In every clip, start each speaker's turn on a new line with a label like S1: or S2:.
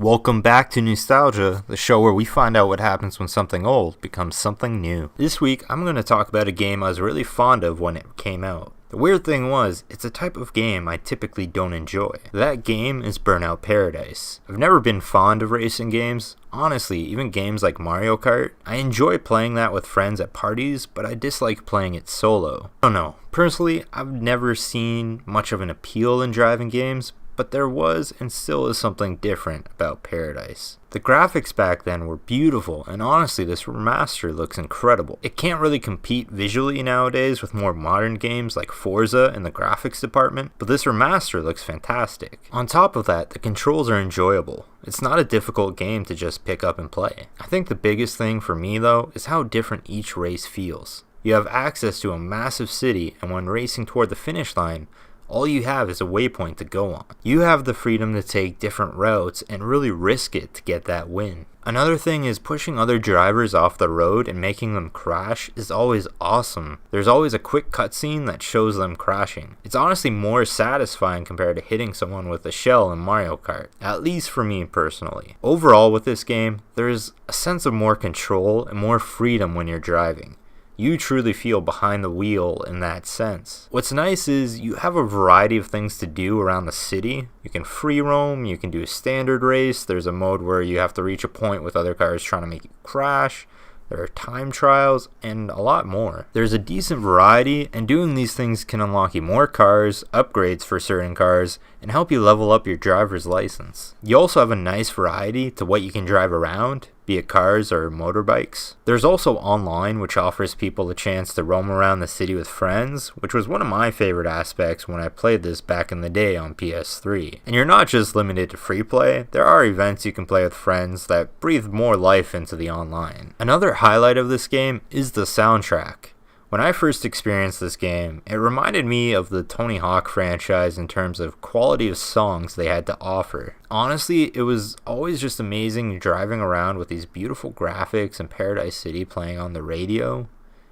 S1: Welcome back to Newstalgia, the show where we find out what happens when something old becomes something new. This week, I'm going to talk about a game I was really fond of when it came out. The weird thing was, it's a type of game I typically don't enjoy. That game is Burnout Paradise. I've never been fond of racing games. Honestly, even games like Mario Kart, I enjoy playing that with friends at parties, but I dislike playing it solo. I don't know. Personally, I've never seen much of an appeal in driving games, but there was and still is something different about Paradise. The graphics back then were beautiful, and honestly this remaster looks incredible. It can't really compete visually nowadays with more modern games like Forza in the graphics department, but this remaster looks fantastic. On top of that, the controls are enjoyable. It's not a difficult game to just pick up and play. I think the biggest thing for me though is how different each race feels. You have access to a massive city, and when racing toward the finish line, all you have is a waypoint to go on. You have the freedom to take different routes and really risk it to get that win. Another thing is pushing other drivers off the road and making them crash is always awesome. There's always a quick cutscene that shows them crashing. It's honestly more satisfying compared to hitting someone with a shell in Mario Kart, at least for me personally. Overall with this game, there's a sense of more control and more freedom when you're driving. You truly feel behind the wheel in that sense. What's nice is you have a variety of things to do around the city. You can free roam, you can do a standard race, there's a mode where you have to reach a point with other cars trying to make you crash, there are time trials, and a lot more. There's a decent variety, and doing these things can unlock you more cars, upgrades for certain cars, and help you level up your driver's license. You also have a nice variety to what you can drive around, be it cars or motorbikes. There's also online, which offers people a chance to roam around the city with friends, which was one of my favorite aspects when I played this back in the day on PS3. And you're not just limited to free play, there are events you can play with friends that breathe more life into the online. Another highlight of this game is the soundtrack. When I first experienced this game, it reminded me of the Tony Hawk franchise in terms of quality of songs they had to offer. Honestly, it was always just amazing driving around with these beautiful graphics and Paradise City playing on the radio.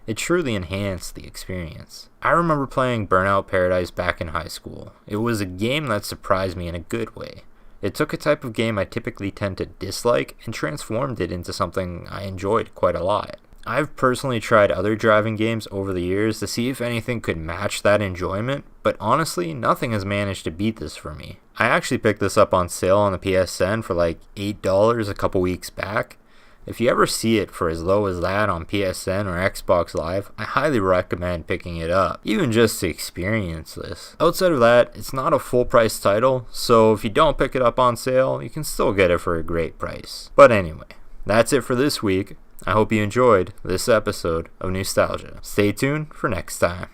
S1: It truly enhanced the experience. I remember playing Burnout Paradise back in high school. It was a game that surprised me in a good way. It took a type of game I typically tend to dislike and transformed it into something I enjoyed quite a lot. I've personally tried other driving games over the years to see if anything could match that enjoyment, but honestly, nothing has managed to beat this for me. I actually picked this up on sale on the PSN for like $8 a couple weeks back. If you ever see it for as low as that on PSN or Xbox Live, I highly recommend picking it up, even just to experience this. Outside of that, it's not a full price title, so if you don't pick it up on sale, you can still get it for a great price. But anyway, that's it for this week. I hope you enjoyed this episode of Newstalgia. Stay tuned for next time.